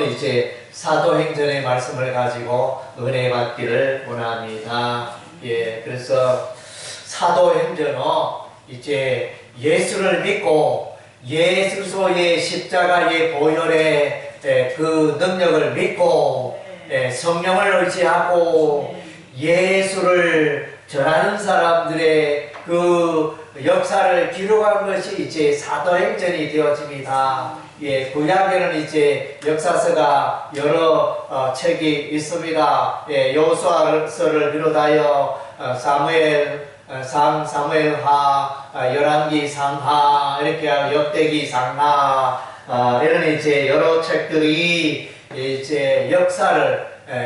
이제 사도행전의 말씀을 가지고 은혜 받기를 원합니다. 예, 그래서 사도행전은 이제 예수를 믿고 예수의 십자가의 보혈의 그 능력을 믿고 성령을 의지하고 예수를 전하는 사람들의 그 역사를 기록한 것이 이제 사도행전이 되어집니다. 예, 구약에는 이제 역사서가 여러 책이 있습니다. 예, 여호수아서를 비롯하여 사무엘하, 열왕기 상하, 이렇게 역대기 상하, 이런 이제 여러 책들이 이제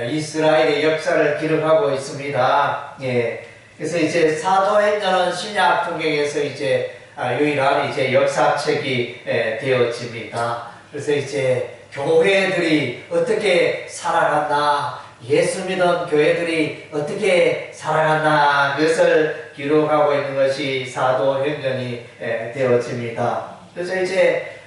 이스라엘의 역사를 기록하고 있습니다. 예. 그래서 이제 사도행전은 신약 성경에서 이제 유일한 이제 역사책이 되어집니다. 그래서 이제 교회들이 어떻게 살아갔나, 예수 믿은 교회들이 어떻게 살아갔나, 그것을 기록하고 있는 것이 사도행전이 되어집니다. 그래서 이제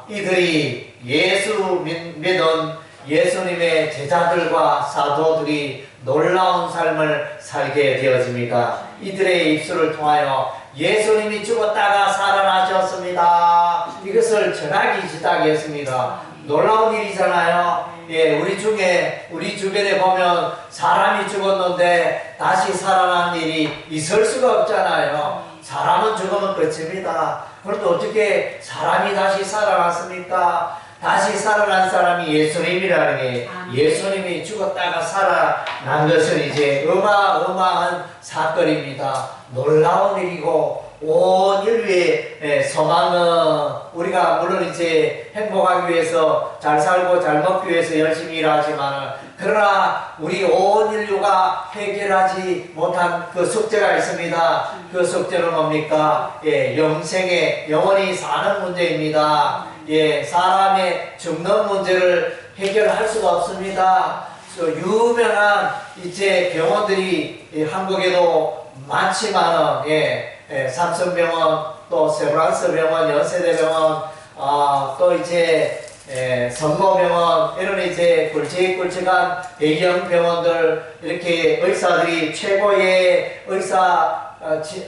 이들이 예수 믿은 예수님의 제자들과 사도들이 놀라운 삶을 살게 되어집니다. 이들의 입술을 통하여 예수님이 죽었다가 살아나셨습니다, 이것을 전하기 시작했습니다. 놀라운 일이잖아요. 예, 우리 주변에 보면 사람이 죽었는데 다시 살아난 일이 있을 수가 없잖아요. 사람은 죽으면 끝입니다. 그런데 어떻게 사람이 다시 살아났습니까? 다시 살아난 사람이 예수님이라는 게, 예수님이 죽었다가 살아난 것은 이제 어마어마한 사건입니다. 놀라운 일이고, 온 인류의 소망은, 우리가 물론 이제 행복하기 위해서, 잘 살고 잘 먹기 위해서 열심히 일하지만, 그러나 우리 온 인류가 해결하지 못한 그 숙제가 있습니다. 그 숙제는 뭡니까? 예, 영생에 영원히 사는 문제입니다. 예, 사람의 죽는 문제를 해결할 수가 없습니다. 유명한 이제 병원들이 한국에도 많지만은, 삼성병원, 또 세브란스 병원, 연세대병원, 또 이제 선모병원, 이런 이제 굵직굵직한 대형 병원들, 이렇게 의사들이 최고의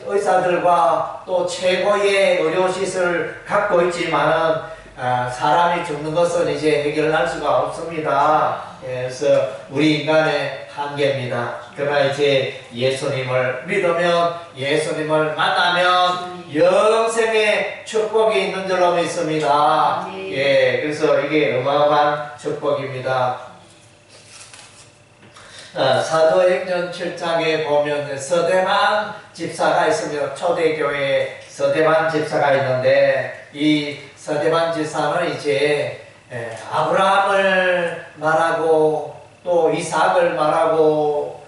의사들과 또 최고의 의료시설을 갖고 있지만은, 사람이 죽는 것은 이제 해결할 수가 없습니다. 그래서 우리 인간의 한계입니다. 그러나 이제 예수님을 믿으면, 예수님을 만나면 영생의 축복이 있는 줄로 믿습니다. 예, 그래서 이게 어마어마한 축복입니다. 사도행전 7장에 보면 서대만 집사가 있습니다. 초대교회에 서대만 집사가 있는데, 이 서대만 집사는 이제 아브라함을 말하고, 또 이삭을 말하고,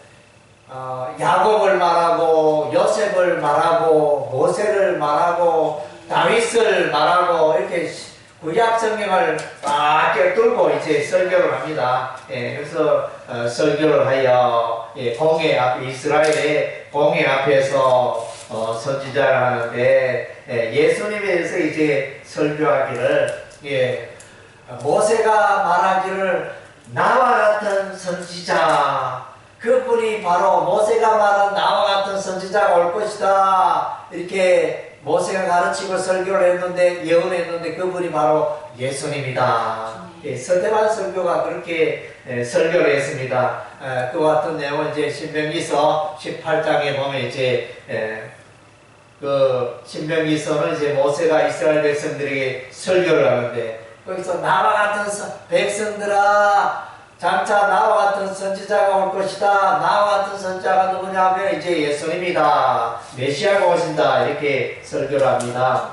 야곱을 말하고, 요셉을 말하고, 모세를 말하고, 다윗을 말하고, 이렇게 구약 성경을 막 뚫고 이제 설교를 합니다. 그래서 설교를 하여 공회 앞, 이스라엘의 공회 앞에서 선지자를 하는데, 예수님에 대해서 이제 설교하기를, 모세가 말하기를 나와 같은 선지자, 그분이 바로 모세가 말한 나와 같은 선지자가 올 것이다, 이렇게 모세가 가르치고 설교를 했는데, 예언했는데, 그분이 바로 예수님이다. 서대만 설교가 그렇게 설교를 했습니다. 그 같은 내용은 이제 신명기서 18장에 보면 이제 그 신명기서는 이제 모세가 이스라엘 백성들에게 설교를 하는데, 거기서 나와 같은 백성들아, 장차 나와 같은 선지자가 올 것이다. 나와 같은 선지자가 누구냐 하면 이제 예수님이다, 메시아가 오신다, 이렇게 설교를 합니다.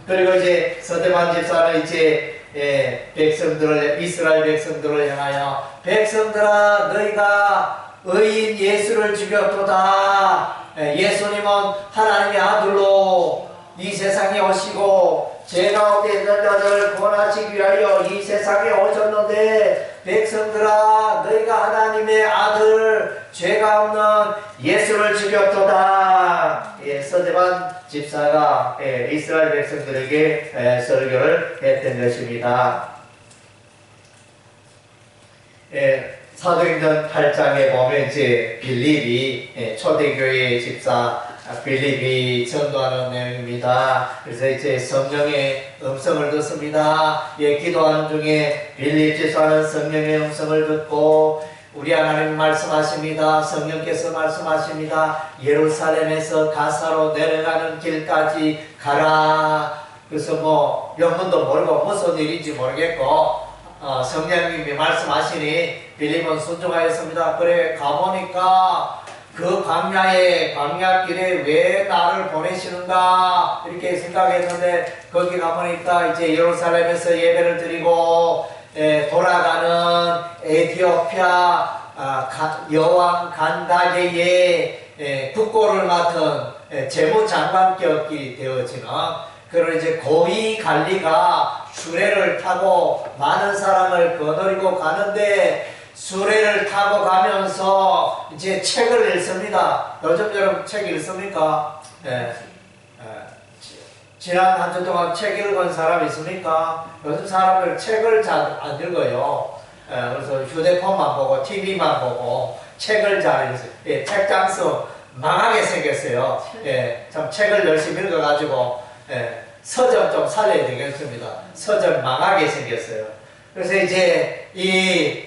그리고 이제 서대만 집사는 이제 이스라엘 백성들을 향하여, 백성들아, 너희가 의인 예수를 죽였도다. 예수님은 하나님의 아들로 이 세상에 오시고 죄 가운데 있는 자들을 구원하시기 위하여 이 세상에 오셨는데, 백성들아, 너희가 하나님의 아들, 죄가 없는 예수를 죽였도다. 서대만 집사가 이스라엘 백성들에게 설교를 했던 것입니다. 사도행전 8장에 보면 이제 빌립이 초대교회의 집사 빌립이 전도하는 내용입니다. 그래서 이제 성령의 음성을 듣습니다. 기도하는 중에 빌립 집사는 성령의 음성을 듣고 우리 하나님 말씀하십니다. 성령께서 말씀하십니다. 예루살렘에서 가사로 내려가는 길까지 가라. 그래서 뭐 영문도 모르고 무슨 일인지 모르겠고 성령님이 말씀하시니 빌립은 순종하였습니다. 그래 가보니까 그 광야길에 왜 나를 보내시는가 이렇게 생각했는데 거기 가보니까 이제 예루살렘에서 예배를 드리고 돌아가는 에티오피아 여왕 간다게의 국고를 맡은 재무장관격이 되어지는 그런 이제 고위 관리가 수레를 타고 많은 사람을 거느리고 가는데 수레를 타고 가면서 이제 책을 읽습니다. 요즘 여러분 책 읽습니까? 지난 한 주 동안 책 읽은 사람 있습니까? 요즘 사람들 책을 잘 안 읽어요. 그래서 휴대폰만 보고 TV만 보고 책을 잘 읽어요. 책장 속 망하게 생겼어요. 참 책을 열심히 읽어가지고 서점 좀 살려야 되겠습니다. 서점 망하게 생겼어요. 그래서 이제 이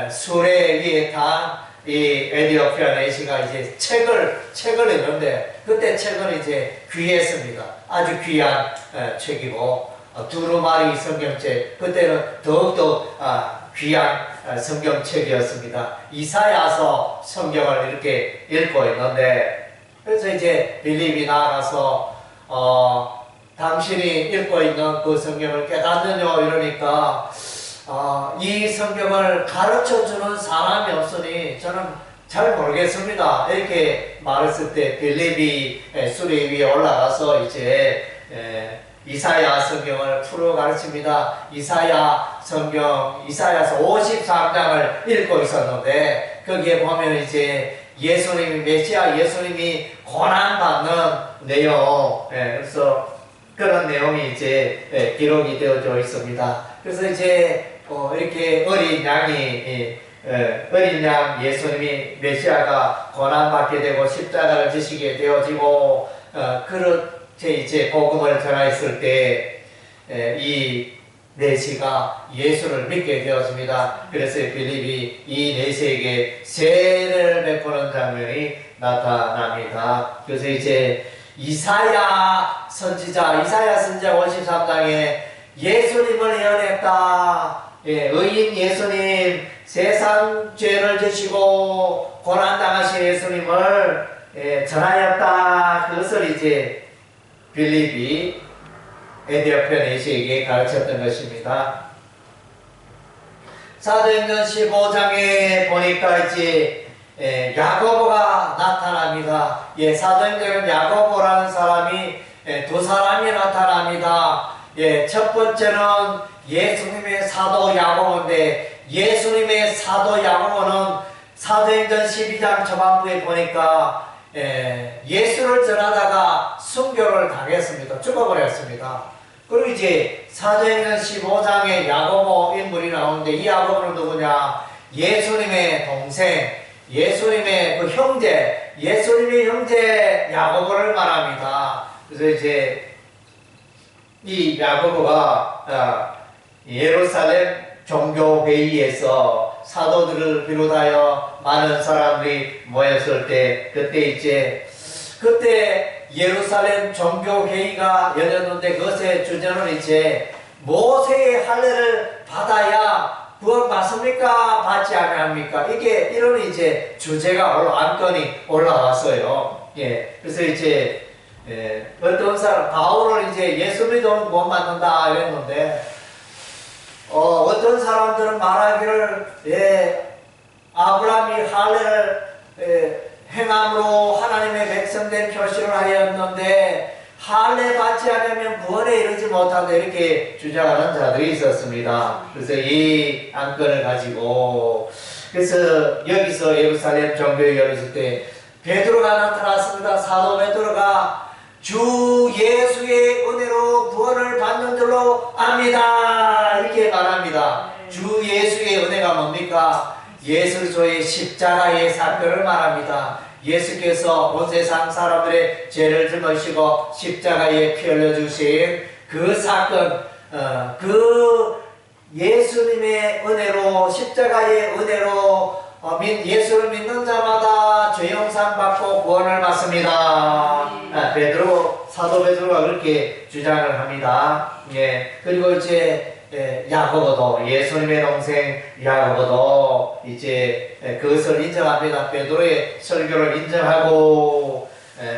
수레 위에 탄 이 에티오피아 내시가 이제 책을 읽는데 그때 책은 이제 귀했습니다. 아주 귀한 책이고 두루마리 성경책 그때는 더욱더 귀한 성경책이었습니다. 이사야서 성경을 이렇게 읽고 있는데 그래서 이제 빌립이 나가서 당신이 읽고 있는 그 성경을 깨닫느냐 이러니까 이 성경을 가르쳐주는 사람이 없으니 저는 잘 모르겠습니다. 이렇게 말했을 때 빌립이 수레 위에 올라가서 이제 이사야 성경을 풀어 가르칩니다. 이사야 성경 이사야서 53장을 읽고 있었는데 거기에 보면 이제 예수님이 메시아 예수님이 고난받는 내용 그래서 그런 내용이 이제 기록이 되어져 있습니다. 그래서 이제 이렇게 어린 양 예수님이 메시아가 고난받게 되고 십자가를 지시게 되어지고 그렇게 이제 복음을 전하였을 때 이 내시가 예수를 믿게 되었습니다. 그래서 빌립이 이 내시에게 세례를 베푸는 장면이 나타납니다. 그래서 이제 이사야 선지자 53장에 예수님을 예언했다. 의인 예수님, 세상 죄를 지시고 고난당하신 예수님을 전하였다. 그것을 이제 빌립이 에티오피아 내시에게 가르쳤던 것입니다. 사도행전 15장에 보니까 이제 야고보가 나타납니다. 사도행전은 야고보라는 사람이 두 사람이 나타납니다. 첫 번째는 예수님의 사도 야고보인데 예수님의 사도 야고보는 사도행전 12장 초반부에 보니까 예수를 전하다가 순교를 당했습니다. 죽어버렸습니다. 그리고 이제 사도행전 15장에 야고보 인물이 나오는데 이 야고보는 누구냐? 예수님의 동생, 예수님의 그 형제, 예수님의 형제 야고보를 말합니다. 그래서 이제 이 야고보가 예루살렘 종교회의에서 사도들을 비롯하여 많은 사람들이 모였을 때 그때 예루살렘 종교회의가 열렸는데 그것의 주제는 이제 모세의 할례를 받아야 구원 받습니까? 받지 아니합니까? 이런 이제 주제가 안건이 올라왔어요. 그래서 이제 어떤 사람 바울을 이제 예수 믿으면 구원 받는다 이랬는데 어떤 사람들은 말하기를 아브라함이 할례를 행함으로 하나님의 백성된 표시를 하였는데 할례 받지 않으면 구원에 이르지 못한다 이렇게 주장하는 자들이 있었습니다. 그래서 이 안건을 가지고 그래서 여기서 예루살렘 종교에 열렸을 때 베드로가 나타났습니다. 사도 베드로가 주 예수의 은혜로 구원을 받는 줄로 압니다 이렇게 말합니다. 주 그 예수의 은혜가 뭡니까? 예수 그리스도의 십자가의 사건을 말합니다. 예수께서 온 세상 사람들의 죄를 짊어지시고 십자가에 피 흘려주신 그 사건, 그 예수님의 은혜로, 십자가의 은혜로 예수를 믿는 자마다 죄 용서 받고 구원을 받습니다. 사도 베드로가 그렇게 주장을 합니다. 예. 그리고 이제 야고보도, 예수님의 동생 야고보도 이제 그것을 인정합니다. 베드로의 설교를 인정하고,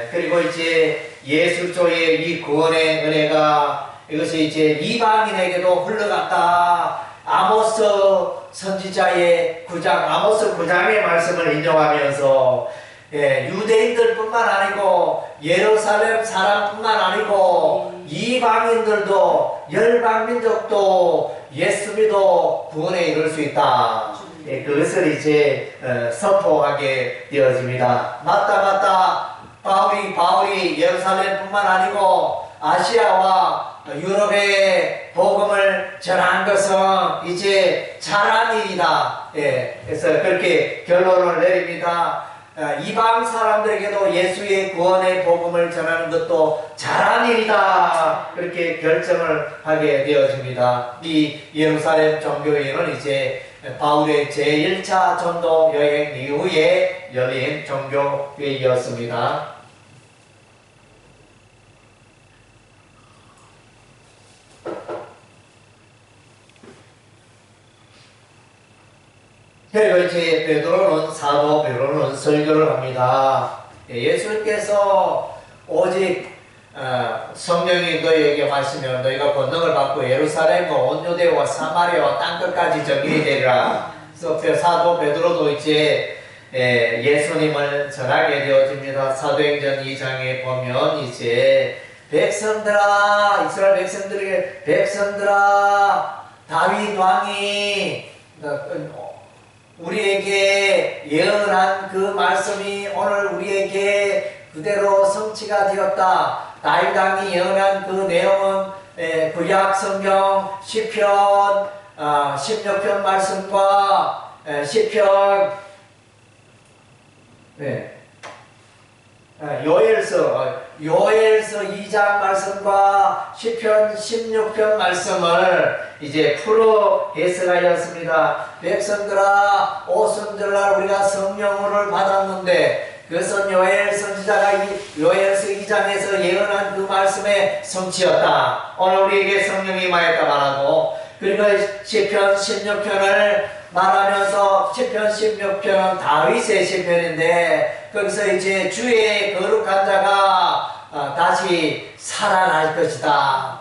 그리고 이제 예수 그리스도의 이 구원의 은혜가 이것이 이제 이방인에게도 흘러갔다. 아모스 선지자의 9장, 아모스 9장의 말씀을 인용하면서 유대인들뿐만 아니고 예루살렘 사람뿐만 아니고 이방인들도 열방민족도 예수 믿어 구원에 이룰 수 있다. 그것을 이제 선포하게 되어집니다. 맞다. 바울이 예루살렘뿐만 아니고 아시아와 유럽의 복음을 전한 것은 이제 잘한 일이다. 그래서 그렇게 결론을 내립니다. 이방 사람들에게도 예수의 구원의 복음을 전하는 것도 잘한 일이다. 그렇게 결정을 하게 되어집니다. 이 예루살렘 종교회의는 이제 바울의 제1차 전도 여행 이후에 열린 종교회의였습니다. 그리고 이제 사도 베드로는 설교를 합니다. 예수님께서 오직 성령이 너희에게 마시면 너희가 권능을 받고 예루살렘과 온 유대와 사마리아와 땅끝까지 정인이 되리라. 그래서 사도 베드로도 이제 예수님을 전하게 되어집니다. 사도행전 2장에 보면 이제 백성들아, 이스라엘 백성들아, 다윗 왕이 우리에게 예언한 그 말씀이 오늘 우리에게 그대로 성취가 되었다. 다윗 왕이 예언한 그 내용은 구약 성경 시편 16편 말씀과 시편 요엘서 2장 말씀과 시편 16편 말씀을 이제 풀어 해석하였습니다. 백성들아, 오순절날 우리가 성령을 받았는데 그것은 요엘 선지자가 요엘서 2장에서 예언한 그 말씀의 성취였다. 오늘 우리에게 성령이 임하였다 말하고, 그리고 시편 16편을 말하면서 시편 16편은 다윗의 시편인데 거기서 이제 주의 거룩한 자가 다시 살아날 것이다.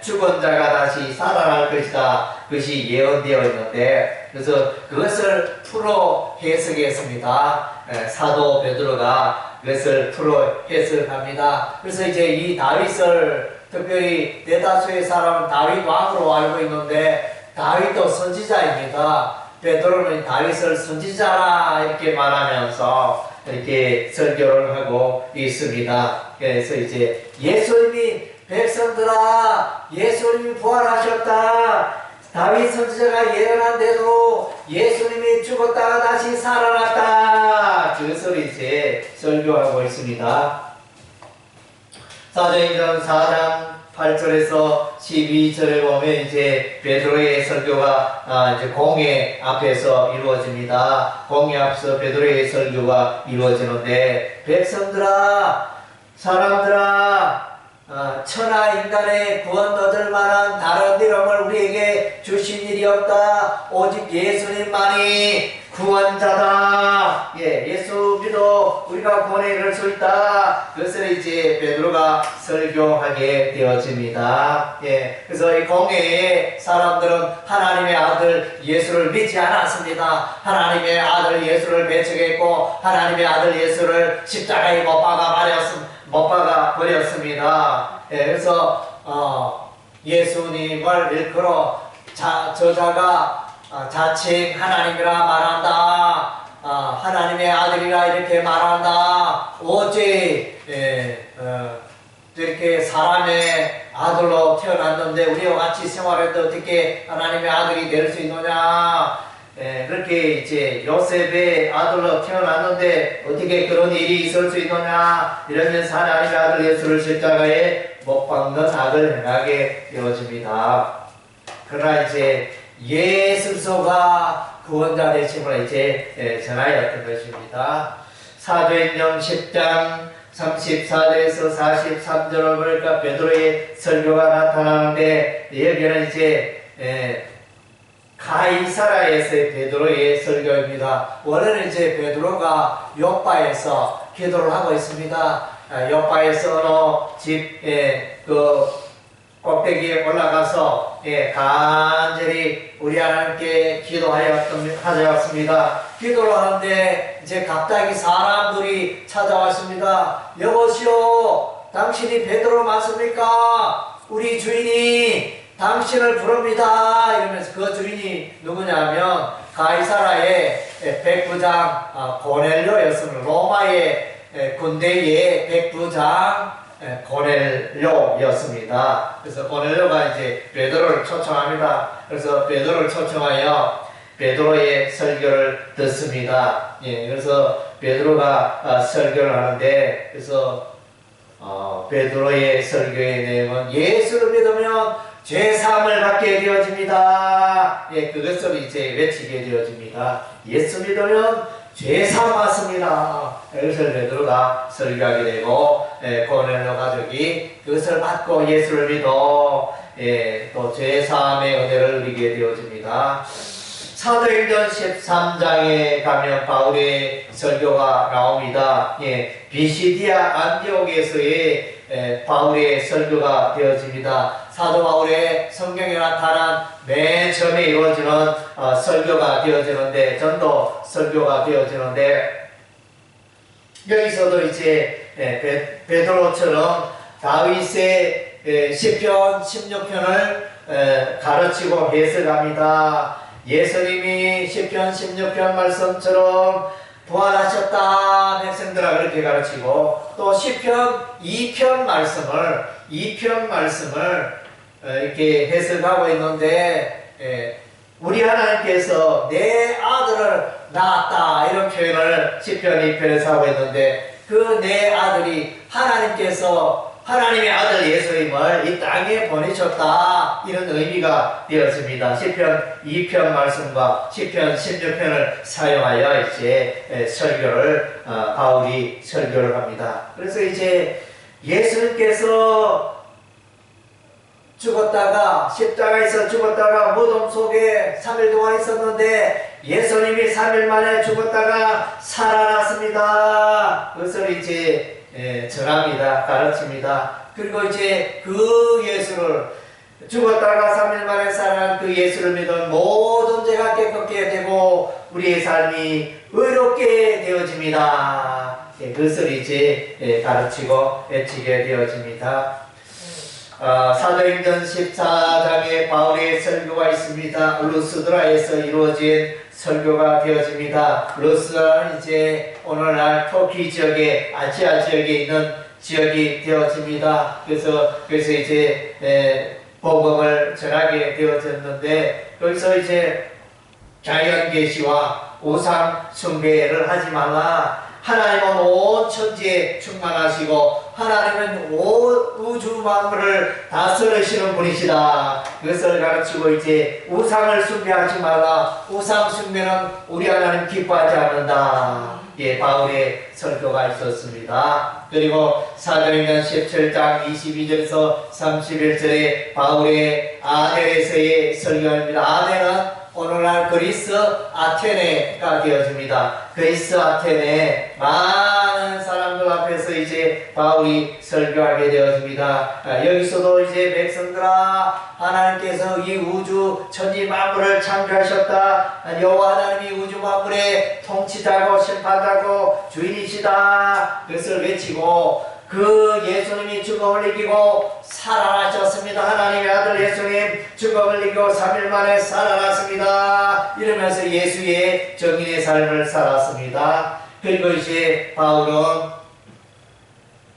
죽은 자가 다시 살아날 것이다. 그것이 예언되어 있는데, 그래서 그것을 풀어 해석했습니다. 사도 베드로가 그것을 풀어 해석합니다. 그래서 이제 이 다윗을 특별히 대다수의 사람은 다윗 왕으로 알고 있는데 다윗도 선지자입니다. 베드로는 다윗을 선지자라 이렇게 말하면서 이렇게 설교를 하고 있습니다. 그래서 이제 예수님이 백성들아, 예수님이 부활하셨다. 다윗 선지자가 예언한 대로 예수님이 죽었다가 다시 살아났다. 그것을 이제 설교하고 있습니다. 사도행전 4장 8절에서 12절에 보면 이제 베드로의 설교가 이제 공회 앞에서 이루어집니다. 공회 앞에서 베드로의 설교가 이루어지는데, 백성들아, 사람들아, 천하 인간의 구원 얻을 만한 다른 이름을 우리에게 주신 일이 없다. 오직 예수님만이 구원자다. 예수 믿어 우리가 구원에 이를 수 있다. 그것을 이제 베드로가 설교하게 되어집니다. 그래서 이 공회의 사람들은 하나님의 아들 예수를 믿지 않았습니다. 하나님의 아들 예수를 배척했고 하나님의 아들 예수를 십자가에 못 박아 버렸습니다. 그래서 예수님을 일컬어 저자가 자칭 하나님이라 말한다. 하나님의 아들이라 이렇게 말한다. 오직 이렇게 사람의 아들로 태어났는데 우리와 같이 생활해도 어떻게 하나님의 아들이 될 수 있느냐. 그렇게 이제 요셉의 아들로 태어났는데 어떻게 그런 일이 있을 수 있느냐. 이러면서 하나님의 아들 예수를 십자가에 못 박는 악을 행하게 되어집니다. 그러나 이제 예수소가 구원자 되심을 이제 전하였던 것입니다. 사도행전 10장 34절에서 43절을 보니까 베드로의 설교가 나타나는데 여기는 이제 가이사라에서의 베드로의 설교입니다. 원래는 이제 베드로가 요빠에서 기도를 하고 있습니다. 요빠에서 어느 집에 꼭대기에 올라가서 간절히 우리 하나님께 기도하였습니다. 기도를 하는데 이제 갑자기 사람들이 찾아왔습니다. 여보시오, 당신이 베드로 맞습니까? 우리 주인이 당신을 부릅니다. 이러면서 그 주인이 누구냐면 가이사라의 백부장 고넬료였습니다. 로마의 군대의 백부장 고넬료였습니다. 그래서 고넬료가 이제 베드로를 초청합니다. 그래서 베드로를 초청하여 베드로의 설교를 듣습니다. 그래서 베드로가 설교를 하는데, 그래서 베드로의 설교의 내용은 예수를 믿으면 죄사함을 받게 되어집니다. 그것을 이제 외치게 되어집니다. 예수 믿으면 죄사함 받습니다. 그것을 베드로가 설교하게 되고, 고넬료 가족이 그것을 받고 예수를 믿어 또 죄사함의 은혜를 누리게 되어집니다. 사도행전 13장에 가면 바울의 설교가 나옵니다. 비시디아 안디옥에서의 바울의 설교가 되어집니다. 사도 바울의 성경에 나타난 맨 처음에 이루어지는 설교가 되어지는데, 전도 설교가 되어지는데, 여기서도 이제 베드로처럼 다윗의 시편 16편을 가르치고 해석합니다. 예수님이 시편 16편 말씀처럼 부활하셨다 백성들아 그렇게 가르치고, 또 시편 2편 말씀을 이렇게 해석하고 있는데, 우리 하나님께서 내 아들을 낳았다 이런 표현을 시편 2편에서 하고 있는데, 그 내 아들이 하나님께서 하나님의 아들 예수님을 이 땅에 보내셨다 이런 의미가 되었습니다. 시편 2편 말씀과 시편 16편을 사용하여 이제 설교를 바울이 설교를 합니다. 그래서 이제 예수님께서 죽었다가 십자가에서 죽었다가 무덤 속에 3일 동안 있었는데 예수님이 3일 만에 죽었다가 살아났습니다. 그것을 이제 전합니다. 가르칩니다. 그리고 이제 그 예수를 죽었다가 3일 만에 살아난 그 예수를 믿은 모든 죄가 깨끗게 되고 우리의 삶이 의롭게 되어집니다. 그것을 이제 가르치고 외치게 되어집니다. 사도행전 14장에 바울의 설교가 있습니다. 루스드라에서 이루어진 설교가 되어집니다. 루스드라는 이제 오늘날 터키 지역에 아시아 지역에 있는 지역이 되어집니다. 그래서 이제 복음을 전하게 되어졌는데, 거기서 이제 자연 계시와 우상 숭배를 하지 말라. 하나님은 온 천지에 충만하시고 하나님은 온 우주 만물을 다스리시는 분이시다. 그것을 가르치고 이제 우상을 숭배하지 말라. 우상 숭배는 우리 하나님 기뻐하지 않는다. 바울의 설교가 있었습니다. 그리고 사도행전 17장 22절에서 31절에 바울의 아덴에서의 설교입니다. 아덴은 오늘날 그리스 아테네가 되어집니다. 그리스 아테네 많은 사람들 앞에서 이제 바울이 설교하게 되어집니다. 여기서도 이제 백성들아, 하나님께서 이 우주 천지 만물을 창조하셨다. 여호와 하나님이 우주 만물의 통치자고 심판자고 주인이시다. 그것을 외치고, 그 예수님이 죽음을 이기고 살아나셨습니다. 하나님의 아들 예수님 죽음을 이기고 3일 만에 살아났습니다. 이러면서 예수의 정인의 삶을 살았습니다. 그리고 이제 바울은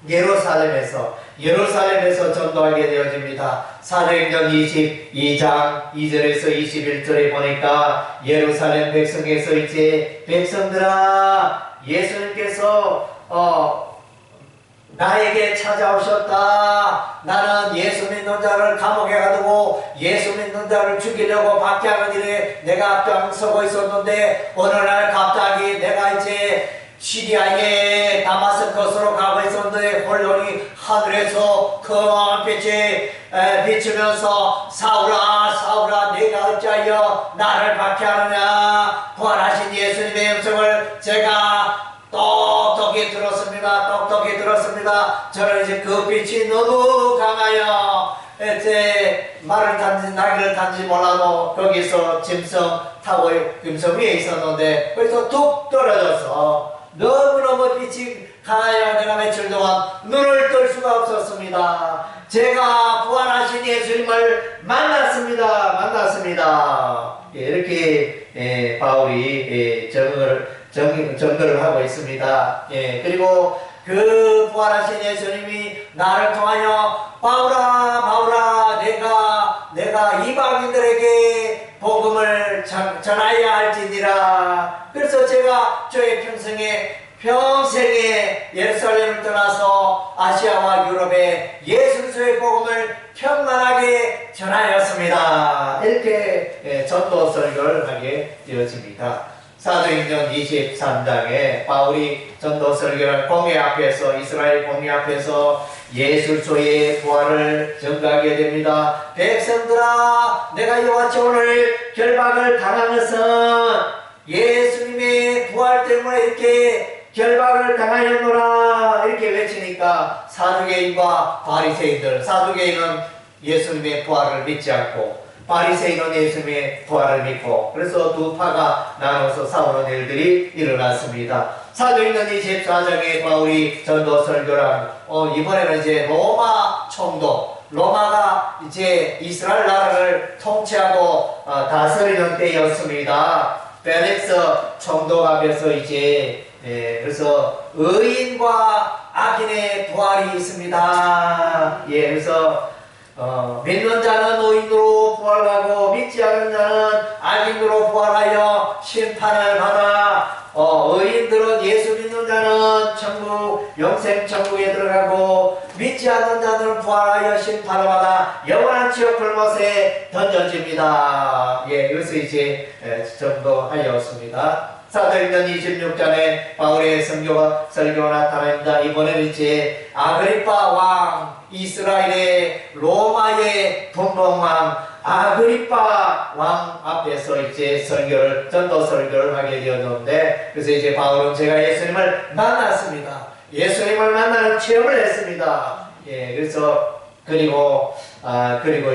예루살렘에서 전도하게 되어집니다. 사도행전 22장 2절에서 21절에 보니까 예루살렘 백성에서 이제 백성들아 예수님께서 나에게 찾아오셨다. 나는 예수 믿는 자를 감옥에 가두고 예수 믿는 자를 죽이려고 박해하는 일에 내가 앞장서고 있었는데 어느 날 갑자기 내가 이제 시리아의 다마스커스로 가고 있었는데 홀로니 하늘에서 큰 빛이 비추면서 사울아 사울아 네가 어찌하여 나를 박해하느냐. 부활하신 예수님의 음성을 제가 똑똑히 들었습니다. 저는 이제 그 빛이 너무 강하여 이제 날개를 단지 몰라도 거기서 짐승 타고 짐승 위에 있었는데 거기서 툭 떨어져서 너무너무 빛이 강하여 내가 며칠 동안 눈을 뜰 수가 없었습니다. 제가 부활하신 예수님을 만났습니다. 이렇게 바울이 증거를 하고 있습니다. 그리고 그 부활하신 예수님이 나를 통하여 바울아 내가 이방인들에게 복음을 전하여야 할지니라. 그래서 제가 저의 평생에 예루살렘을 떠나서 아시아와 유럽에 예수 그리스도의 복음을 평안하게 전하였습니다. 이렇게 전도 설교를 하게 되어집니다. 사도행전 23장에 바울이 전도 설교를 이스라엘 공회 앞에서 예수 그리스도의 부활을 전가하게 됩니다. 백성들아 내가 이와같이 오늘 결박을 당한 것은 예수님의 부활 때문에 이렇게 결박을 당하였노라. 이렇게 외치니까 사두개인과 바리새인들, 사두개인은 예수님의 부활을 믿지 않고 바리새인은 예수님의 부활을 믿고 그래서 두 파가 나눠서 싸우는 일들이 일어났습니다. 사도행전 24장에 바울이 전도 설교를 이번에는 이제 로마 총독, 로마가 이제 이스라엘 나라를 통치하고 다스리는 때였습니다. 펠릭스 총독 앞에서 이제 그래서 의인과 악인의 부활이 있습니다. 그래서 믿는 자는 의인으로 부활하고 믿지 않는 자는 악인으로 부활하여 심판을 받아 의인들은 예수 믿는 자는 영생 천국에 들어가고 믿지 않는 자들은 부활하여 심판을 받아 영원한 지옥 불못에 던져집니다. 이것을 이제 전도하였습니다. 사도행전 26장에 바울의 설교가 나타납니다. 이번에는 이제 아그리파 왕, 이스라엘의 로마의 분봉왕 아그리파 왕 앞에서 이제 전도 설교를 하게 되었는데, 그래서 이제 바울은 제가 예수님을 만났습니다. 예수님을 만나는 체험을 했습니다. 그래서 그리고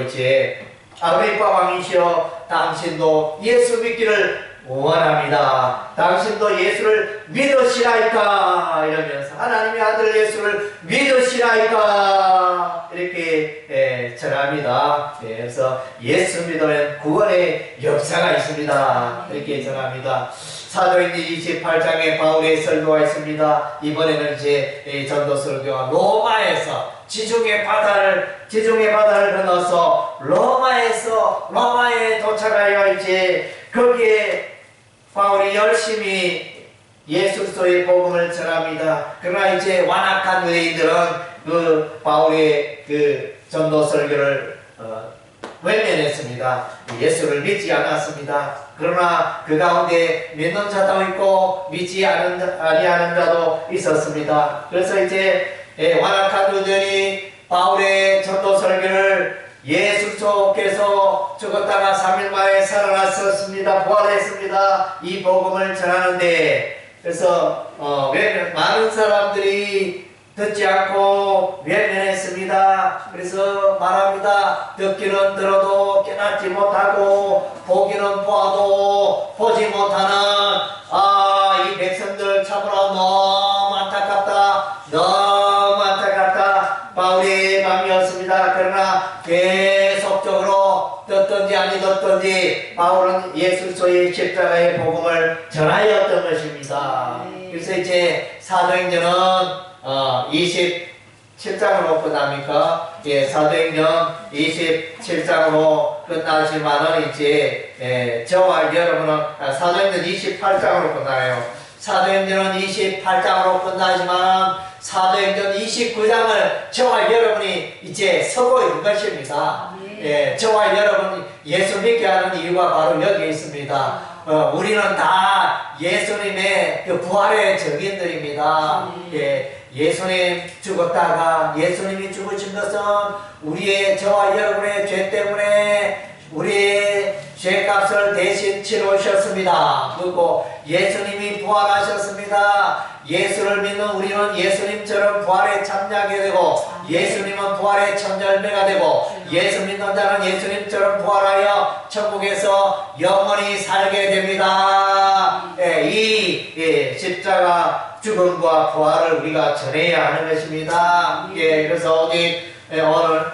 이제 아그리파 왕이시여 당신도 예수 믿기를 원합니다. 당신도 예수를 믿으시라이까 이러면서 하나님의 아들 예수를 믿으시라이까 이렇게 전합니다. 그래서 예수 믿으면 구원의 역사가 있습니다. 이렇게 전합니다. 사도행전 28장에 바울의 설교가 있습니다. 이번에는 이제 전도 설교가 로마에서 지중해 바다를 건너서 로마에 도착하여 이제 거기에 바울이 열심히 예수 그리스도의 복음을 전합니다. 그러나 이제 완악한 의인들은 그 바울의 그 전도 설교를 외면했습니다. 예수를 믿지 않았습니다. 그러나 그 가운데 믿는 자도 있고 믿지 아니하는 자도 있었습니다. 그래서 이제 완악한 의인들이 바울의 전도 설교를 예수 그리스도께서 죽었다가 3일 만에 살아났었습니다. 부활했습니다. 이 복음을 전하는데, 그래서 많은 사람들이 듣지 않고 외면했습니다. 그래서 말합니다. 듣기는 들어도 깨닫지 못하고 보기는 보아도 보지 못하는 이 백성들 참으로 너무 안타깝다. 바울의 마음이었습니다. 그러나 계속적으로 듣든지 아니 듣든지 바울은 예수 그리스도의 십자가의 복음을 전하였던 것입니다. 그래서 이제 사도행전은 27장으로 끝납니까? 예, 사도행전 27장으로 끝나지만은 이제 저와 여러분은 사도행전 28장으로 끝나요. 사도행전은 28장으로 끝나지만 사도행전 29장을 저와 여러분이 이제 서고 있는 것입니다. 예, 저와 여러분 예수 믿게 하는 이유가 바로 여기 있습니다. 우리는 다 예수님의 그 부활의 증인들입니다. 예, 예수님 죽었다가 예수님이 죽으신 것은 우리의 저와 여러분의 죄 때문에 우리의 죄값을 대신 치르셨습니다. 그리고 예수님이 부활하셨습니다. 예수를 믿는 우리는 예수님처럼 부활에 참여하게 되고 예수님은 부활의 첫 열매가 되고 예수 믿는 자는 예수님처럼 부활하여 천국에서 영원히 살게 됩니다. 이 십자가 죽음과 부활을 우리가 전해야 하는 것입니다. 그래서 오늘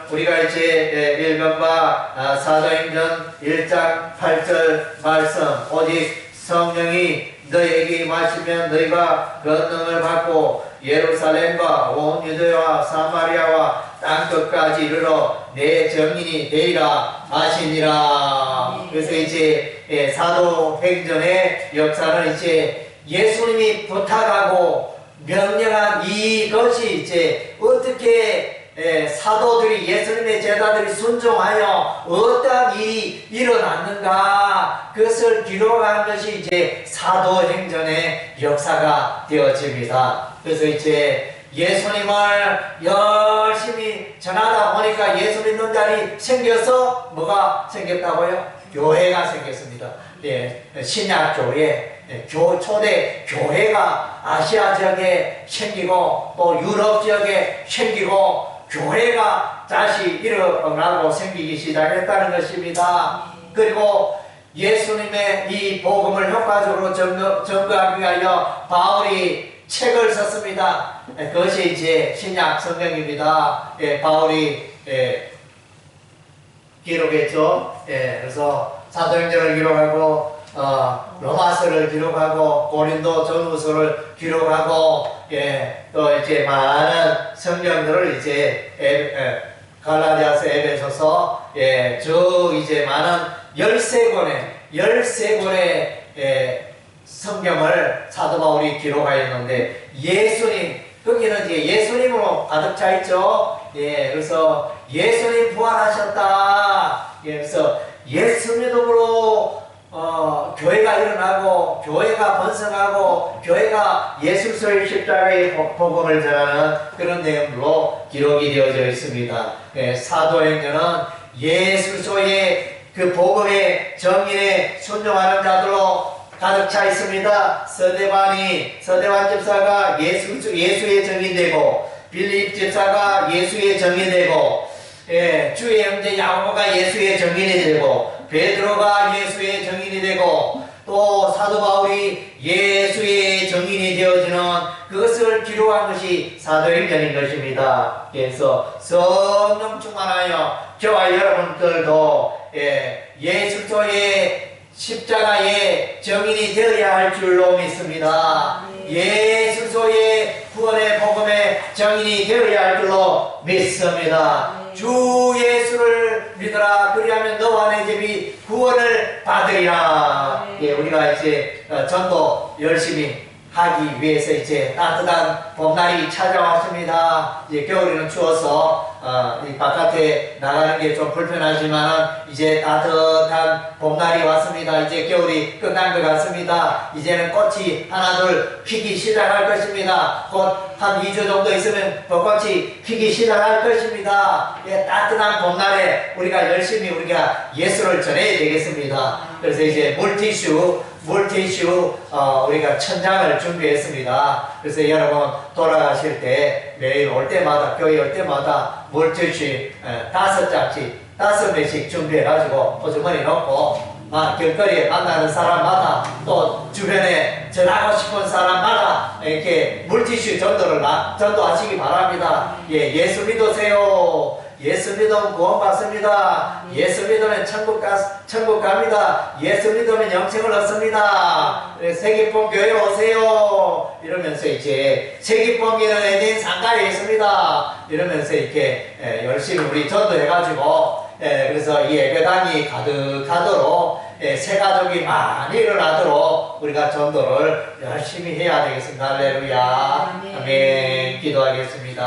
우리가 이제 읽은 바 사도행전 1장 8절 말씀, 오직 성령이 너희에게 임하시면 너희가 권능을 받고 예루살렘과 온 유대와 사마리아와 땅끝까지 이르러 내 증인이 되리라 하시니라. 그래서 이제 사도행전의 역사는 이제 예수님이 부탁하고 명령한 이것이 이제 어떻게 사도들이 예수님의 제자들이 순종하여 어떠한 일이 일어났는가 그것을 기록한 것이 이제 사도행전의 역사가 되어집니다. 그래서 이제 예수님을 열심히 전하다 보니까 예수 믿는 자리 생겨서 뭐가 생겼다고요? 교회가 생겼습니다. 신약교회, 초대 교회가 아시아 지역에 생기고 또 유럽 지역에 생기고 교회가 다시 일어나고 생기기 시작했다는 것입니다. 그리고 예수님의 이 복음을 효과적으로 전거하기 위하여 바울이 책을 썼습니다. 그것이 이제 신약 성경입니다. 바울이 기록했죠. 그래서 사도행전을 기록하고 로마서를 기록하고 고린도 전후서를 기록하고 또 이제 많은 성경들을 이제 갈라디아서, 에베소서 쭉 이제 많은 13권의 성경을 사도 바울이 기록하였는데 예수님 거기는 이제 예수님으로 가득 차 있죠. 그래서 예수님 부활하셨다. 그래서 예수 믿음으로 교회가 일어나고 교회가 번성하고 교회가 예수의 십자가의 복음을 전하는 그런 내용으로 기록이 되어져 있습니다. 사도행전은 예수의 그 복음의 정인에 순종하는 자들로 가득 차 있습니다. 서대반 집사가 예수의 정인되고 빌립 집사가 예수의 정인되고 주의 형제 야고보가 예수의 정인이 되고 베드로가 예수의 정인이 되고 또 사도 바울이 예수의 정인이 되어지는 그것을 기록한 것이 사도행전인 것입니다. 그래서 성령 충만하여 저와 여러분들도 예수의 십자가의 정인이 되어야 할 줄로 믿습니다. 예수의 구원의 복음의 정인이 되어야 할 줄로 믿습니다. 주 예수를 믿어라. 그리하면 너와 내 집이 구원을 받으리라. 우리가 이제 전도 열심히 하기 위해서 이제 따뜻한 봄날이 찾아왔습니다. 이제 겨울에는 추워서 이 바깥에 나가는 게 좀 불편하지만 이제 따뜻한 봄날이 왔습니다. 이제 겨울이 끝난 것 같습니다. 이제는 꽃이 하나둘 피기 시작할 것입니다. 곧 한 2주 정도 있으면 벚꽃이 피기 시작할 것입니다. 따뜻한 봄날에 우리가 열심히 우리가 예수를 전해야 되겠습니다. 그래서 이제 물티슈 우리가 1000장을 준비했습니다. 그래서 여러분 돌아가실 때 매일 올 때마다 교회 올 때마다 물티슈 5장씩 5매씩 준비해가지고 호주머니 넣고 길거리에 만나는 사람마다 또 주변에 전하고 싶은 사람마다 이렇게 물티슈 전도하시기 바랍니다. 예수 믿으세요. 예수 믿으면 구원받습니다. 예수 믿으면 천국 갑니다. 예수 믿으면 영생을 얻습니다. 세기봉 교회 오세요. 이러면서 이제 세기봉이는 에덴 상가에 있습니다. 이러면서 이렇게 열심히 우리 전도해가지고 그래서 이 예배당이 가득하도록 새 가족이 많이 일어나도록 우리가 전도를 열심히 해야 되겠습니다. 할렐루야. 아멘. 기도하겠습니다.